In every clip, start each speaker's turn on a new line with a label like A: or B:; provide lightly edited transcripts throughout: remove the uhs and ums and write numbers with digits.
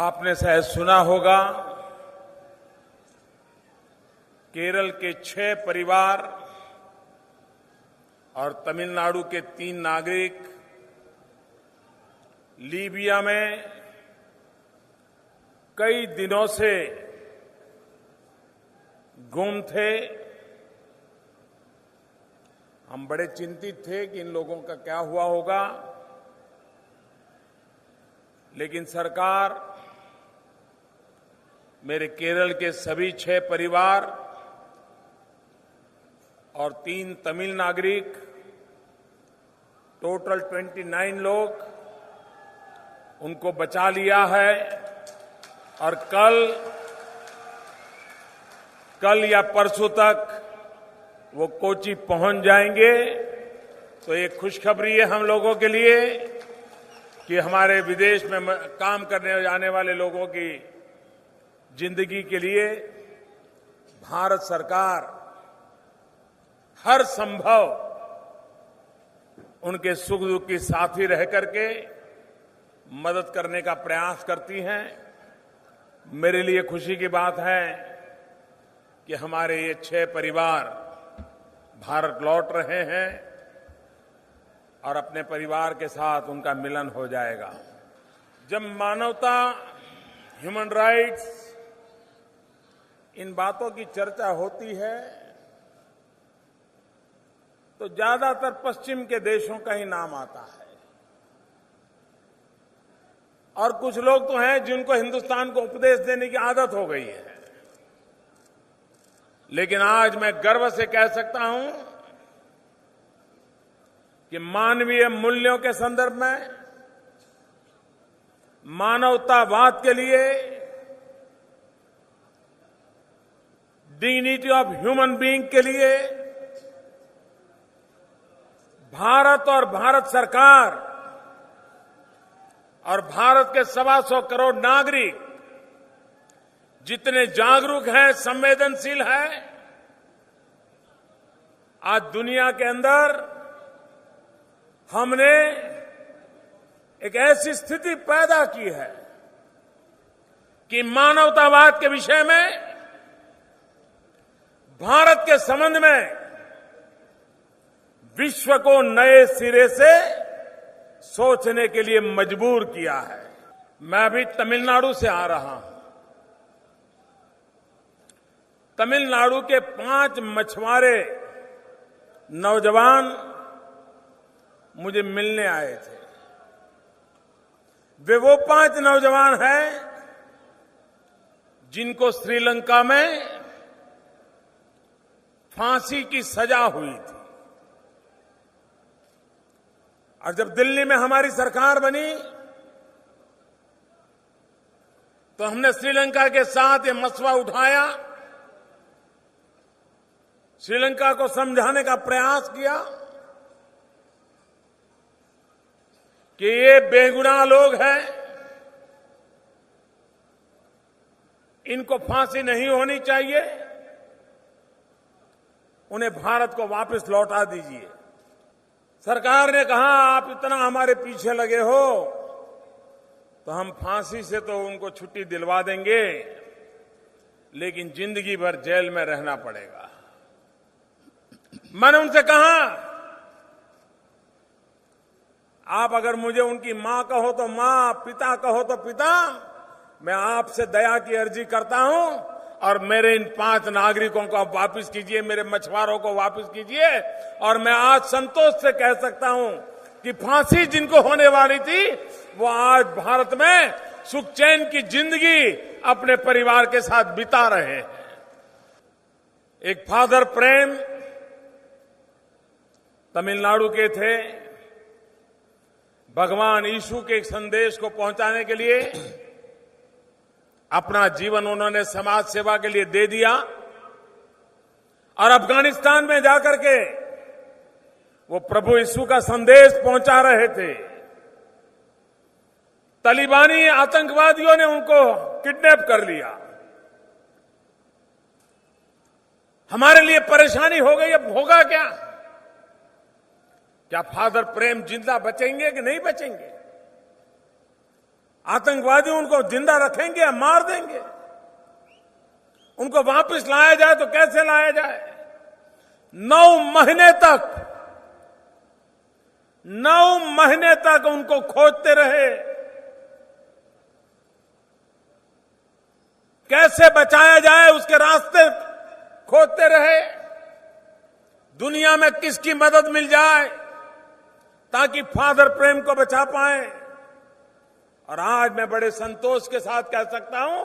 A: आपने शायद सुना होगा, केरल के 6 परिवार और तमिलनाडु के 3 नागरिक लीबिया में कई दिनों से गुम थे। हम बड़े चिंतित थे कि इन लोगों का क्या हुआ होगा, लेकिन सरकार मेरे केरल के सभी 6 परिवार और 3 तमिल नागरिक, टोटल 29 लोग, उनको बचा लिया है और कल या परसों तक वो कोच्चि पहुंच जाएंगे। तो ये खुशखबरी है हम लोगों के लिए कि हमारे विदेश में काम करने जाने वाले लोगों की जिंदगी के लिए भारत सरकार हर संभव उनके सुख दुख की साथी रह करके मदद करने का प्रयास करती हैं। मेरे लिए खुशी की बात है कि हमारे ये 6 परिवार भारत लौट रहे हैं और अपने परिवार के साथ उनका मिलन हो जाएगा। जब मानवता, ह्यूमन राइट्स, इन बातों की चर्चा होती है तो ज्यादातर पश्चिम के देशों का ही नाम आता है और कुछ लोग तो हैं जिनको हिंदुस्तान को उपदेश देने की आदत हो गई है। लेकिन आज मैं गर्व से कह सकता हूं कि मानवीय मूल्यों के संदर्भ में, मानवतावाद के लिए, डिग्निटी ऑफ ह्यूमन बीइंग के लिए भारत और भारत सरकार और भारत के 125 करोड़ नागरिक जितने जागरूक हैं, संवेदनशील हैं, आज दुनिया के अंदर हमने एक ऐसी स्थिति पैदा की है कि मानवतावाद के विषय में, भारत के संबंध में विश्व को नए सिरे से सोचने के लिए मजबूर किया है। मैं अभी तमिलनाडु से आ रहा हूं। तमिलनाडु के 5 मछुआरे नौजवान मुझे मिलने आए थे। वे वो 5 नौजवान हैं जिनको श्रीलंका में फांसी की सजा हुई थी और जब दिल्ली में हमारी सरकार बनी तो हमने श्रीलंका के साथ ये मसला उठाया, श्रीलंका को समझाने का प्रयास किया कि ये बेगुनाह लोग हैं, इनको फांसी नहीं होनी चाहिए, उन्हें भारत को वापस लौटा दीजिए। सरकार ने कहा, आप इतना हमारे पीछे लगे हो तो हम फांसी से तो उनको छुट्टी दिलवा देंगे, लेकिन जिंदगी भर जेल में रहना पड़ेगा। मैंने उनसे कहा, आप अगर मुझे उनकी मां कहो तो मां, पिता कहो तो पिता, मैं आपसे दया की अर्जी करता हूं और मेरे इन 5 नागरिकों को आप वापस कीजिए, मेरे मछुआरों को वापस कीजिए। और मैं आज संतोष से कह सकता हूं कि फांसी जिनको होने वाली थी वो आज भारत में सुख चैन की जिंदगी अपने परिवार के साथ बिता रहे हैं। एक फादर प्रेम तमिलनाडु के थे। भगवान यीशु के एक संदेश को पहुंचाने के लिए अपना जीवन उन्होंने समाज सेवा के लिए दे दिया और अफगानिस्तान में जाकर के वो प्रभु यीशु का संदेश पहुंचा रहे थे। तालिबानी आतंकवादियों ने उनको किडनैप कर लिया। हमारे लिए परेशानी हो गई, अब होगा क्या? क्या फादर प्रेम जिंदा बचेंगे कि नहीं बचेंगे? आतंकवादी उनको जिंदा रखेंगे या मार देंगे? उनको वापस लाया जाए तो कैसे लाया जाए? 9 महीने तक उनको खोजते रहे। कैसे बचाया जाए उसके रास्ते खोजते रहे। दुनिया में किसकी मदद मिल जाए ताकि फादर प्रेम को बचा पाए। और आज मैं बड़े संतोष के साथ कह सकता हूं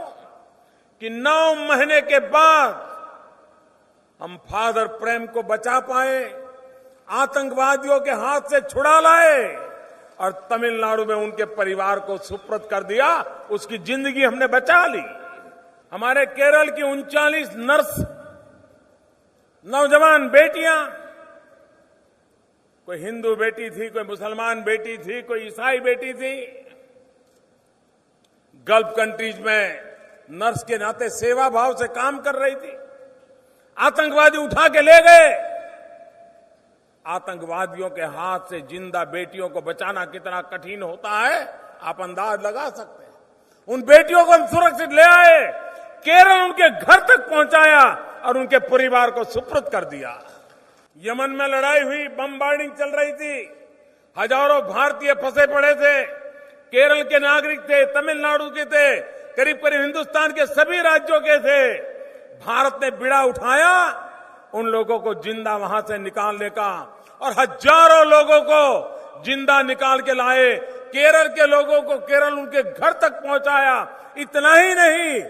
A: कि 9 महीने के बाद हम फादर प्रेम को बचा पाए, आतंकवादियों के हाथ से छुड़ा लाए और तमिलनाडु में उनके परिवार को सुपुर्द कर दिया। उसकी जिंदगी हमने बचा ली। हमारे केरल की 39 नर्स नौजवान बेटियां, कोई हिंदू बेटी थी, कोई मुसलमान बेटी थी, कोई ईसाई बेटी थी, गल्फ कंट्रीज में नर्स के नाते सेवा भाव से काम कर रही थी। आतंकवादी उठा के ले गए। आतंकवादियों के हाथ से जिंदा बेटियों को बचाना कितना कठिन होता है आप अंदाज लगा सकते हैं। उन बेटियों को हम सुरक्षित ले आए, केरल उनके घर तक पहुंचाया और उनके परिवार को सुपुर्द कर दिया। यमन में लड़ाई हुई, बमबार्डिंग चल रही थी, हजारों भारतीय फंसे पड़े थे। केरल के नागरिक थे, तमिलनाडु के थे, करीब करीब हिंदुस्तान के सभी राज्यों के थे। भारत ने बीड़ा उठाया उन लोगों को जिंदा वहां से निकालने का और हजारों लोगों को जिंदा निकाल के लाए। केरल के लोगों को केरल उनके घर तक पहुंचाया। इतना ही नहीं,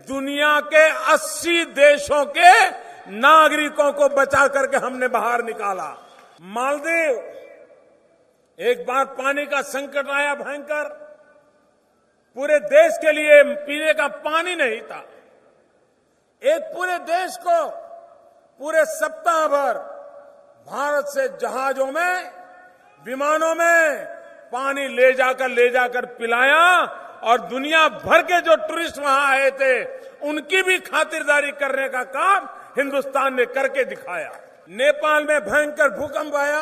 A: दुनिया के 80 देशों के नागरिकों को बचा करके हमने बाहर निकाला। मालदीव, एक बार पानी का संकट आया भयंकर, पूरे देश के लिए पीने का पानी नहीं था। एक पूरे देश को पूरे सप्ताह भर भारत से जहाजों में, विमानों में पानी ले जाकर पिलाया और दुनिया भर के जो टूरिस्ट वहां आए थे उनकी भी खातिरदारी करने का काम हिंदुस्तान ने करके दिखाया। नेपाल में भयंकर भूकंप आया,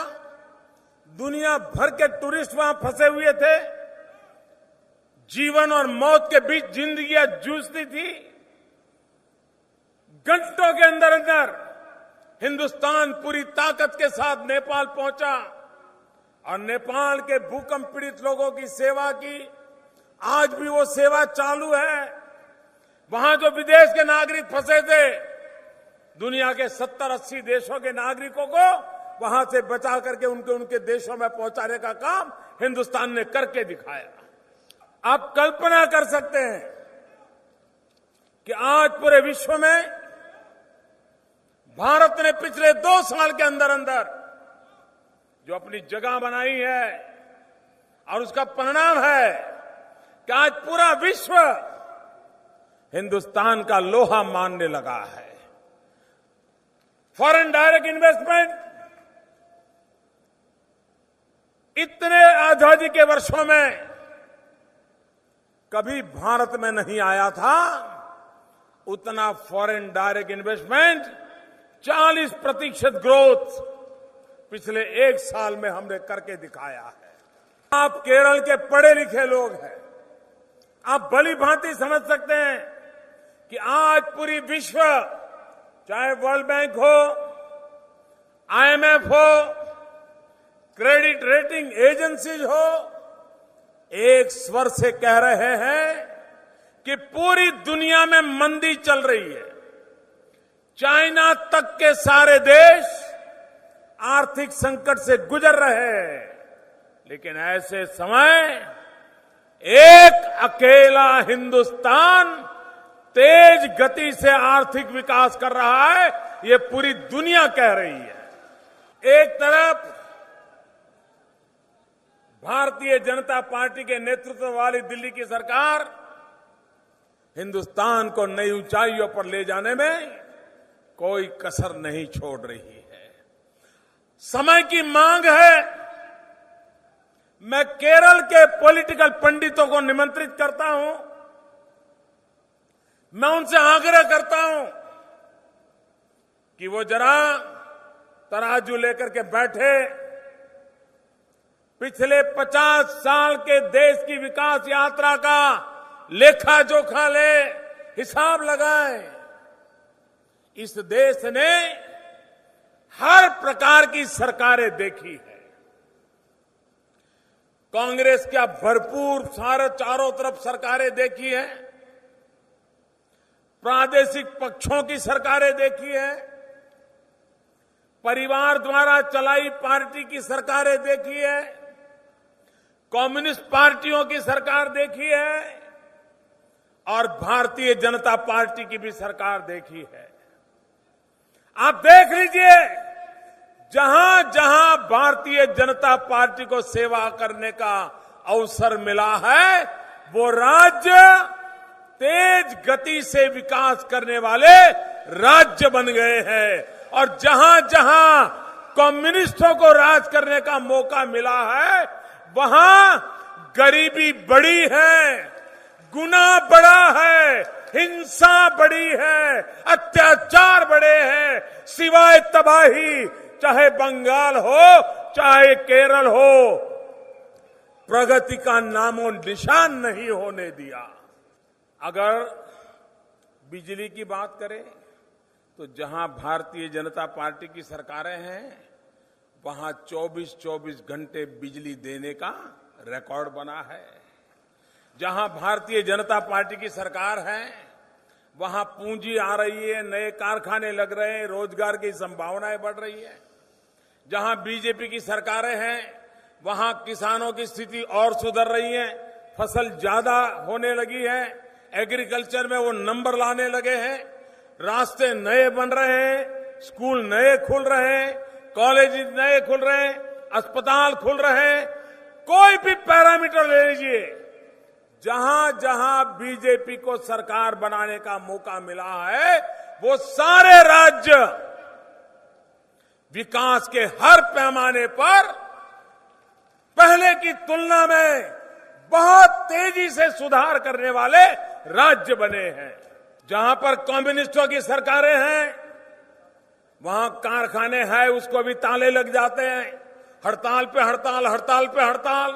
A: दुनिया भर के टूरिस्ट वहां फंसे हुए थे, जीवन और मौत के बीच जिंदगियां जूझती थी। घंटों के अंदर अंदर हिंदुस्तान पूरी ताकत के साथ नेपाल पहुंचा और नेपाल के भूकंप पीड़ित लोगों की सेवा की। आज भी वो सेवा चालू है। वहां जो विदेश के नागरिक फंसे थे, दुनिया के 70-80 देशों के नागरिकों को वहां से बचा करके उनके देशों में पहुंचाने का काम हिंदुस्तान ने करके दिखाया। आप कल्पना कर सकते हैं कि आज पूरे विश्व में भारत ने पिछले 2 साल के अंदर अंदर जो अपनी जगह बनाई है और उसका परिणाम है कि आज पूरा विश्व हिंदुस्तान का लोहा मानने लगा है। फॉरेन डायरेक्ट इन्वेस्टमेंट इतने आजादी के वर्षों में कभी भारत में नहीं आया था। उतना फॉरेन डायरेक्ट इन्वेस्टमेंट 40% ग्रोथ पिछले 1 साल में हमने करके दिखाया है। आप केरल के पढ़े लिखे लोग हैं, आप भली भांति समझ सकते हैं कि आज पूरी विश्व, चाहे वर्ल्ड बैंक हो, IMF हो, क्रेडिट रेटिंग एजेंसीज हो, एक स्वर से कह रहे हैं कि पूरी दुनिया में मंदी चल रही है। चाइना तक के सारे देश आर्थिक संकट से गुजर रहे हैं, लेकिन ऐसे समय एक अकेला हिंदुस्तान तेज गति से आर्थिक विकास कर रहा है, ये पूरी दुनिया कह रही है। एक तरफ भारतीय जनता पार्टी के नेतृत्व वाली दिल्ली की सरकार हिंदुस्तान को नई ऊंचाइयों पर ले जाने में कोई कसर नहीं छोड़ रही है। समय की मांग है। मैं केरल के पॉलिटिकल पंडितों को निमंत्रित करता हूं, मैं उनसे आग्रह करता हूं कि वो जरा तराजू लेकर के बैठे पिछले 50 साल के देश की विकास यात्रा का लेखा जोखा ले, हिसाब लगाए। इस देश ने हर प्रकार की सरकारें देखी है। कांग्रेस का भरपूर सारे चारों तरफ सरकारें देखी है, प्रादेशिक पक्षों की सरकारें देखी है, परिवार द्वारा चलाई पार्टी की सरकारें देखी है, कम्युनिस्ट पार्टियों की सरकार देखी है और भारतीय जनता पार्टी की भी सरकार देखी है। आप देख लीजिए, जहां जहां भारतीय जनता पार्टी को सेवा करने का अवसर मिला है, वो राज्य तेज गति से विकास करने वाले राज्य बन गए हैं। और जहां जहां कम्युनिस्टों को राज करने का मौका मिला है, वहां गरीबी बढ़ी है, गुनाह बढ़ा है, हिंसा बढ़ी है, अत्याचार बढ़े हैं, सिवाय तबाही, चाहे बंगाल हो चाहे केरल हो, प्रगति का नामो निशान नहीं होने दिया। अगर बिजली की बात करें तो जहां भारतीय जनता पार्टी की सरकारें हैं, वहां 24-24 घंटे बिजली देने का रिकॉर्ड बना है। जहां भारतीय जनता पार्टी की सरकार है, वहां पूंजी आ रही है, नए कारखाने लग रहे हैं, रोजगार की संभावनाएं बढ़ रही है। जहां बीजेपी की सरकारें हैं, वहां किसानों की स्थिति और सुधर रही है, फसल ज्यादा होने लगी है, एग्रीकल्चर में वो नंबर लाने लगे हैं, रास्ते नए बन रहे हैं, स्कूल नए खुल रहे हैं, कॉलेज नए खुल रहे हैं, अस्पताल खुल रहे हैं। कोई भी पैरामीटर ले लीजिए, जहां जहां बीजेपी को सरकार बनाने का मौका मिला है, वो सारे राज्य विकास के हर पैमाने पर पहले की तुलना में बहुत तेजी से सुधार करने वाले राज्य बने हैं। जहां पर कम्युनिस्टों की सरकारें हैं, वहां कारखाने हैं, उसको भी ताले लग जाते हैं, हड़ताल पे हड़ताल, हड़ताल पे हड़ताल।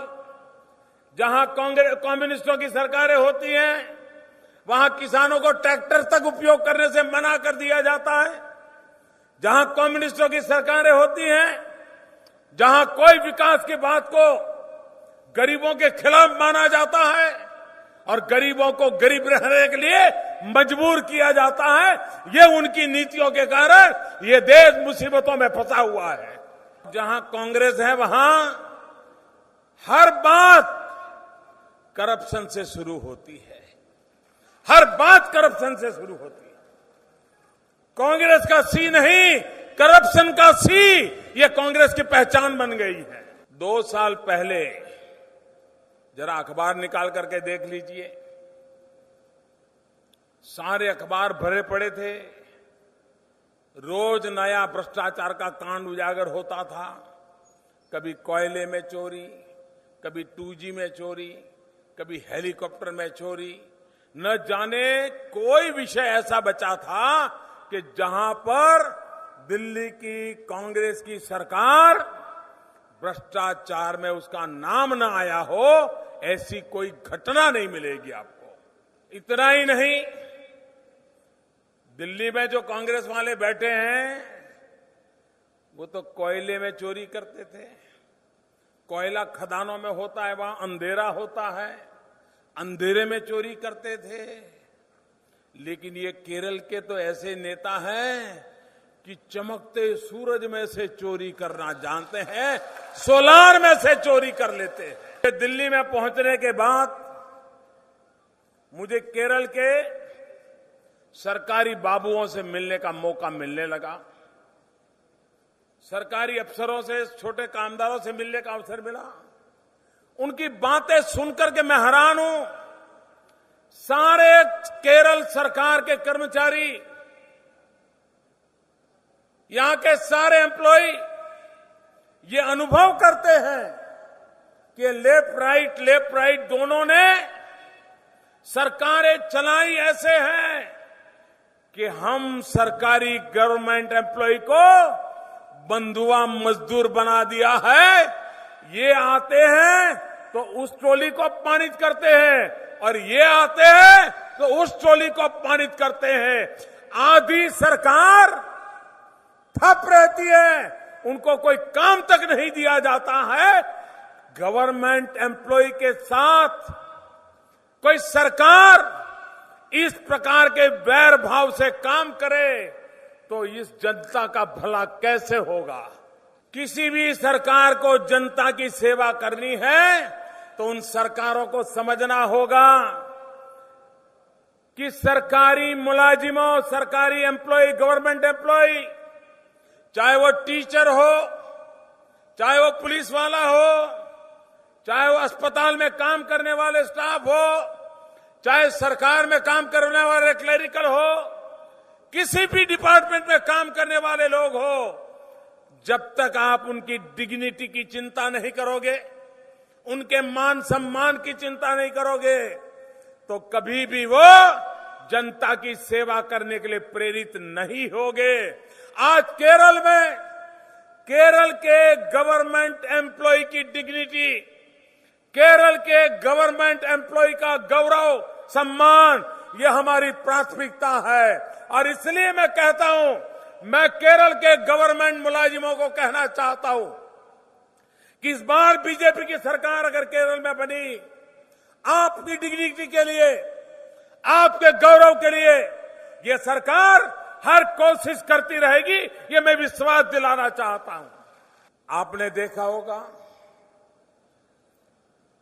A: जहां कम्युनिस्टों की सरकारें होती हैं, वहां किसानों को ट्रैक्टर तक उपयोग करने से मना कर दिया जाता है। जहां कम्युनिस्टों की सरकारें होती हैं, जहां कोई विकास की बात को गरीबों के खिलाफ माना जाता है और गरीबों को गरीब रहने के लिए मजबूर किया जाता है, ये उनकी नीतियों के कारण ये देश मुसीबतों में फंसा हुआ है। जहां कांग्रेस है, वहां हर बात करप्शन से शुरू होती है, हर बात करप्शन से शुरू होती है। कांग्रेस का सी नहीं, करप्शन का सी, ये कांग्रेस की पहचान बन गई है। 2 साल पहले जरा अखबार निकाल करके देख लीजिए, सारे अखबार भरे पड़े थे, रोज नया भ्रष्टाचार का कांड उजागर होता था। कभी कोयले में चोरी, कभी 2G में चोरी, कभी हेलीकॉप्टर में चोरी, न जाने कोई विषय ऐसा बचा था कि जहां पर दिल्ली की कांग्रेस की सरकार भ्रष्टाचार में उसका नाम न आया हो, ऐसी कोई घटना नहीं मिलेगी आपको। इतना ही नहीं, दिल्ली में जो कांग्रेस वाले बैठे हैं, वो तो कोयले में चोरी करते थे। कोयला खदानों में होता है, वहां अंधेरा होता है, अंधेरे में चोरी करते थे। लेकिन ये केरल के तो ऐसे नेता हैं कि चमकते सूरज में से चोरी करना जानते हैं, सोलार में से चोरी कर लेते हैं। दिल्ली में पहुंचने के बाद मुझे केरल के सरकारी बाबुओं से मिलने का मौका मिलने लगा, सरकारी अफसरों से, छोटे कामदारों से मिलने का अवसर मिला। उनकी बातें सुनकर के मैं हैरान हूं। सारे केरल सरकार के कर्मचारी, यहां के सारे एम्प्लॉय ये अनुभव करते हैं कि लेफ्ट राइट दोनों ने सरकारें चलाई ऐसे हैं कि हम सरकारी गवर्नमेंट एम्प्लॉय को बंधुआ मजदूर बना दिया है ये आते हैं तो उस ट्रॉली को अपमानित करते हैं और ये आते हैं तो उस ट्रॉली को अपमानित करते हैं। आधी सरकार ठप रहती है, उनको कोई काम तक नहीं दिया जाता है। गवर्नमेंट एम्प्लॉय के साथ कोई सरकार इस प्रकार के वैर भाव से काम करे तो इस जनता का भला कैसे होगा। किसी भी सरकार को जनता की सेवा करनी है तो उन सरकारों को समझना होगा कि सरकारी मुलाजिमों, सरकारी एम्प्लॉय, गवर्नमेंट एम्प्लॉय, चाहे वो टीचर हो, चाहे वो पुलिस वाला हो, चाहे वो अस्पताल में काम करने वाले स्टाफ हो, चाहे सरकार में काम करने वाले क्लरिकल हो, किसी भी डिपार्टमेंट में काम करने वाले लोग हो, जब तक आप उनकी डिग्निटी की चिंता नहीं करोगे, उनके मान सम्मान की चिंता नहीं करोगे, तो कभी भी वो जनता की सेवा करने के लिए प्रेरित नहीं होगे। आज केरल में, केरल के गवर्नमेंट एम्प्लॉय की डिग्निटी, केरल के गवर्नमेंट एम्प्लॉय का गौरव, सम्मान, ये हमारी प्राथमिकता है। और इसलिए मैं कहता हूं, मैं केरल के गवर्नमेंट मुलाजिमों को कहना चाहता हूं कि इस बार बीजेपी की सरकार अगर केरल में बनी, आपकी डिग्निटी के लिए, आपके गौरव के लिए ये सरकार हर कोशिश करती रहेगी, ये मैं विश्वास दिलाना चाहता हूं। आपने देखा होगा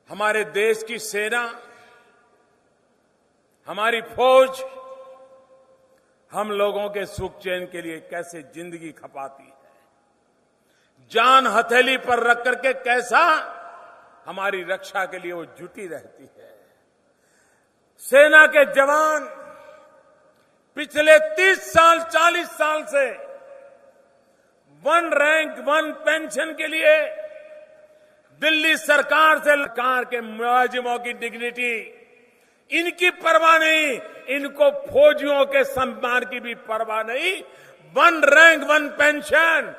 A: हमारे देश की सेना, हमारी फौज हम लोगों के सुख चैन के लिए कैसे जिंदगी खपाती है, जान हथेली पर रख करके कैसा हमारी रक्षा के लिए वो जुटी रहती है। सेना के जवान पिछले 30 साल, 40 साल से वन रैंक वन पेंशन के लिए दिल्ली सरकार से, सरकार के मुलाजिमों की डिग्निटी, इनकी परवाह नहीं, इनको फौजियों के सम्मान की भी परवाह नहीं। वन रैंक वन पेंशन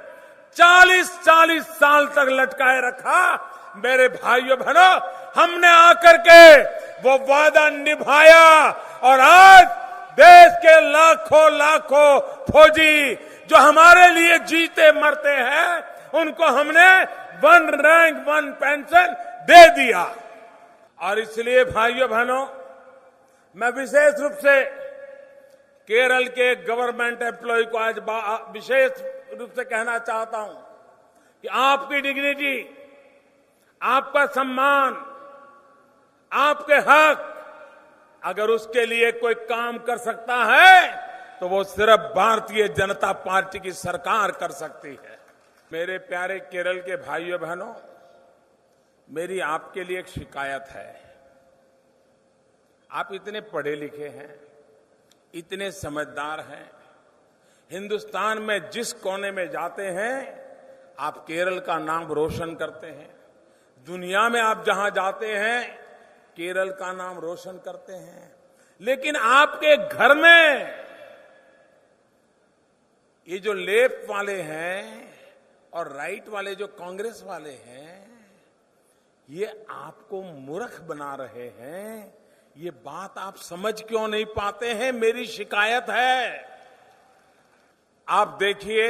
A: 40-40 साल तक लटकाए रखा। मेरे भाइयों बहनों, हमने आकर के वो वादा निभाया और आज देश के लाखों लाखों फौजी जो हमारे लिए जीते मरते हैं, उनको हमने वन रैंक वन पेंशन दे दिया। और इसलिए भाइयों बहनों, मैं विशेष रूप से केरल के गवर्नमेंट एम्प्लॉय को आज विशेष रूप से कहना चाहता हूं कि आपकी डिग्निटी, आपका सम्मान, आपके हक, अगर उसके लिए कोई काम कर सकता है तो वो सिर्फ भारतीय जनता पार्टी की सरकार कर सकती है। मेरे प्यारे केरल के भाइयों बहनों, मेरी आपके लिए एक शिकायत है। आप इतने पढ़े लिखे हैं, इतने समझदार हैं, हिंदुस्तान में जिस कोने में जाते हैं आप केरल का नाम रोशन करते हैं। दुनिया में आप जहां जाते हैं केरल का नाम रोशन करते हैं। लेकिन आपके घर में ये जो लेफ्ट वाले हैं और राइट वाले जो कांग्रेस वाले हैं, ये आपको मूर्ख बना रहे हैं। ये बात आप समझ क्यों नहीं पाते हैं? मेरी शिकायत है। आप देखिए,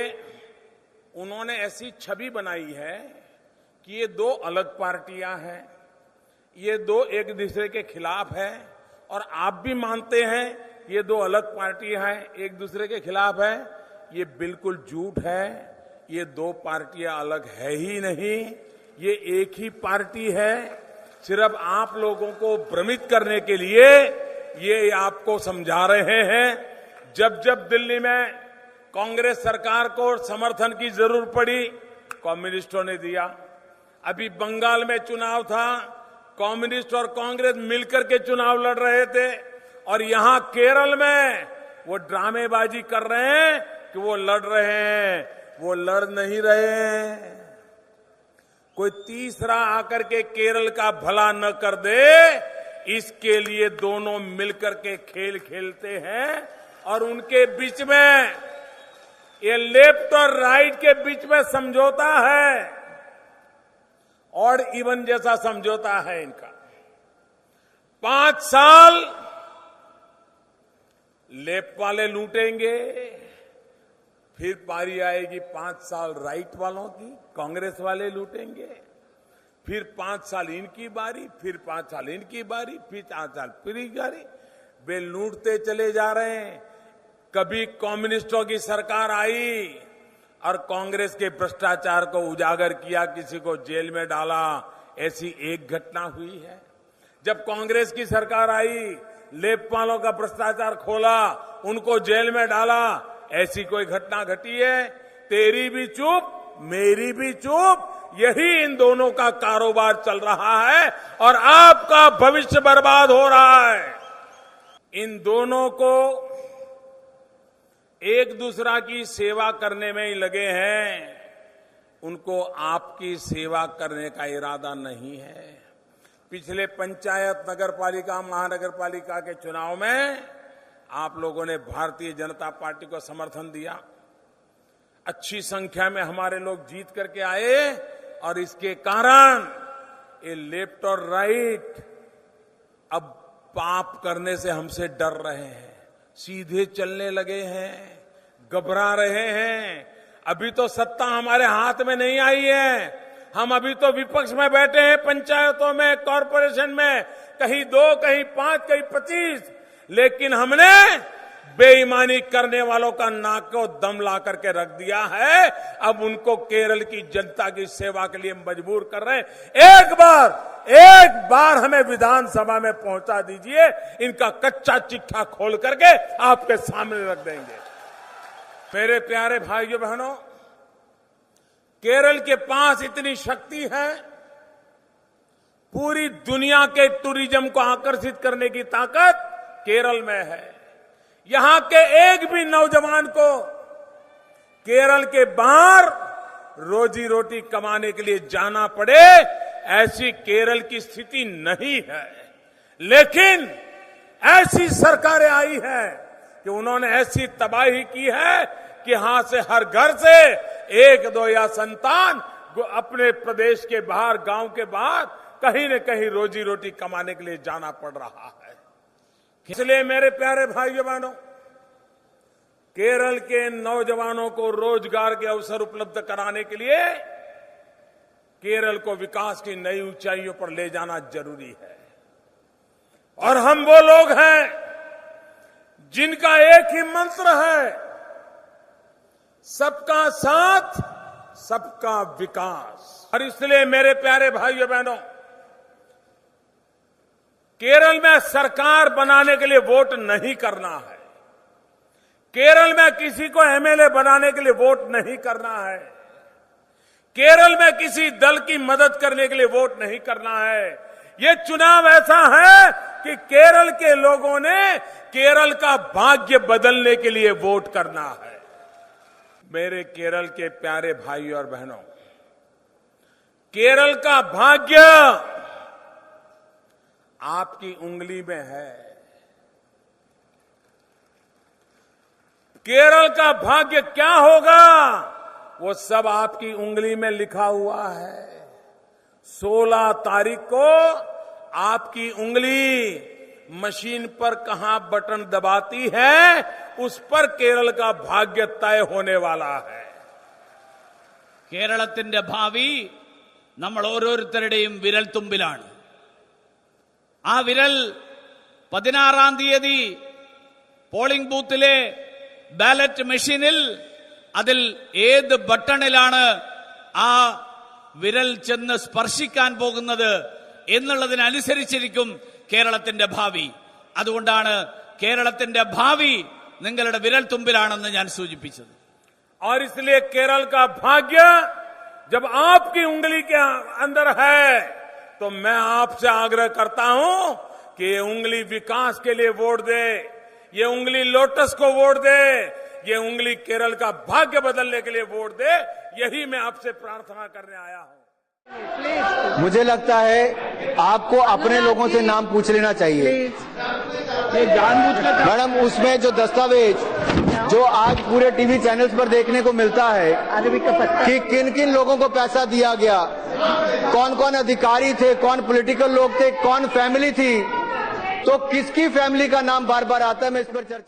A: उन्होंने ऐसी छवि बनाई है कि ये दो अलग पार्टियां हैं, ये दो एक दूसरे के खिलाफ है। और आप भी मानते हैं ये दो अलग पार्टियां हैं, एक दूसरे के खिलाफ है। ये बिल्कुल झूठ है। ये दो पार्टियां अलग है ही नहीं, ये एक ही पार्टी है। सिर्फ आप लोगों को भ्रमित करने के लिए ये आपको समझा रहे हैं। जब जब दिल्ली में कांग्रेस सरकार को समर्थन की जरूरत पड़ी, कम्युनिस्टों ने दिया। अभी बंगाल में चुनाव था, कम्युनिस्ट और कांग्रेस मिलकर के चुनाव लड़ रहे थे। और यहां केरल में वो ड्रामेबाजी कर रहे हैं कि वो लड़ रहे हैं, वो लड़ नहीं रहे हैं। कोई तीसरा आकर के केरल का भला न कर दे, इसके लिए दोनों मिलकर के खेल खेलते हैं। और उनके बीच में, ये लेफ्ट और राइट के बीच में समझौता है। ऑड इवन जैसा समझौता है इनका। 5 साल लेफ्ट वाले लूटेंगे, फिर पारी आएगी 5 साल राइट वालों की, कांग्रेस वाले लूटेंगे, फिर 5 साल इनकी बारी, फिर 5 साल इनकी बारी, फिर 4 साल फिर इनकी बारी। वे लूटते चले जा रहे हैं। कभी कम्युनिस्टों की सरकार आई और कांग्रेस के भ्रष्टाचार को उजागर किया, किसी को जेल में डाला, ऐसी एक घटना हुई है। जब कांग्रेस की सरकार आई, लेफ्ट वालों का भ्रष्टाचार खोला, उनको जेल में डाला, ऐसी कोई घटना घटी है? तेरी भी चुप, मेरी भी चुप, यही इन दोनों का कारोबार चल रहा है और आपका भविष्य बर्बाद हो रहा है। इन दोनों को एक दूसरा की सेवा करने में ही लगे हैं, उनको आपकी सेवा करने का इरादा नहीं है। पिछले पंचायत, नगर पालिका, महानगर पालिका के चुनाव में आप लोगों ने भारतीय जनता पार्टी को समर्थन दिया। अच्छी संख्या में हमारे लोग जीत करके आए और इसके कारण ये लेफ्ट और राइट अब पाप करने से हमसे डर रहे हैं, सीधे चलने लगे हैं, घबरा रहे हैं। अभी तो सत्ता हमारे हाथ में नहीं आई है, हम अभी तो विपक्ष में बैठे हैं, पंचायतों में, कॉरपोरेशन में, कहीं 2, कहीं 5, कहीं 25, लेकिन हमने बेईमानी करने वालों का नाक को दम ला करके रख दिया है। अब उनको केरल की जनता की सेवा के लिए मजबूर कर रहे हैं। एक बार हमें विधानसभा में पहुंचा दीजिए, इनका कच्चा चिट्ठा खोल करके आपके सामने रख देंगे। मेरे प्यारे भाइयों बहनों, केरल के पास इतनी शक्ति है, पूरी दुनिया के टूरिज्म को आकर्षित करने की ताकत केरल में है। यहां के एक भी नौजवान को केरल के बाहर रोजी रोटी कमाने के लिए जाना पड़े, ऐसी केरल की स्थिति नहीं है। लेकिन ऐसी सरकारें आई हैं कि उन्होंने ऐसी तबाही की है कि यहां से हर घर से 1, 2 या संतान अपने प्रदेश के बाहर, गांव के बाहर कहीं न कहीं रोजी रोटी कमाने के लिए जाना पड़ रहा है। इसलिए मेरे प्यारे भाइयों बहनों, केरल के नौजवानों को रोजगार के अवसर उपलब्ध कराने के लिए केरल को विकास की नई ऊंचाइयों पर ले जाना जरूरी है। और हम वो लोग हैं जिनका एक ही मंत्र है, सबका साथ, सबका विकास। और इसलिए मेरे प्यारे भाइयों बहनों, केरल में सरकार बनाने के लिए वोट नहीं करना है, केरल में किसी को एमएलए बनाने के लिए वोट नहीं करना है, केरल में किसी दल की मदद करने के लिए वोट नहीं करना है। ये चुनाव ऐसा है कि केरल के लोगों ने केरल का भाग्य बदलने के लिए वोट करना है। मेरे केरल के प्यारे भाइयों और बहनों, केरल का भाग्य आपकी उंगली में है। केरल का भाग्य क्या होगा, वो सब आपकी उंगली में लिखा हुआ है। 16 तारीख को आपकी उंगली मशीन पर कहां बटन दबाती है, उस पर केरल का भाग्य तय होने वाला है।
B: കേരളത്തിന്റെ ഭാവി നമ്മൾ ഓരോരുത്തരുടെയും വിരൽ തുമ്പിലാണ്. ആ വിരൽ 16-ാം തീയതി പോളിംഗ് ബൂത്തിലെ ബാലറ്റ് മെഷീനിൽ അതിൽ ഏത് ബട്ടണിലാണ് ആ വിരൽ ചെന്ന് സ്പർശിക്കാൻ പോകുന്നത് എന്നുള്ളതിനനുസരിച്ചിരിക്കും കേരളത്തിന്റെ ഭാവി. അതുകൊണ്ടാണ് കേരളത്തിന്റെ ഭാവി നിങ്ങളുടെ വിരൽ തുമ്പിലാണെന്ന് ഞാൻ സൂചിപ്പിച്ചത്.
A: और इसलिए केरल का भाग्य जब आपकी उंगली के अंदर है, तो मैं आपसे आग्रह करता हूं कि ये उंगली विकास के लिए वोट दे, ये उंगली लोटस को वोट दे, ये उंगली केरल का भाग्य बदलने के लिए वोट दे। यही मैं आपसे प्रार्थना करने आया हूं।
C: मुझे लगता है आपको अपने लोगों से नाम पूछ लेना चाहिए। मैडम, उसमें जो दस्तावेज जो आज पूरे टीवी चैनल्स पर देखने को मिलता है कि किन किन लोगों को पैसा दिया गया, कौन कौन अधिकारी थे, कौन पॉलिटिकल लोग थे, कौन फैमिली थी, तो किसकी फैमिली का नाम बार बार आता है, मैं इस पर चर्चा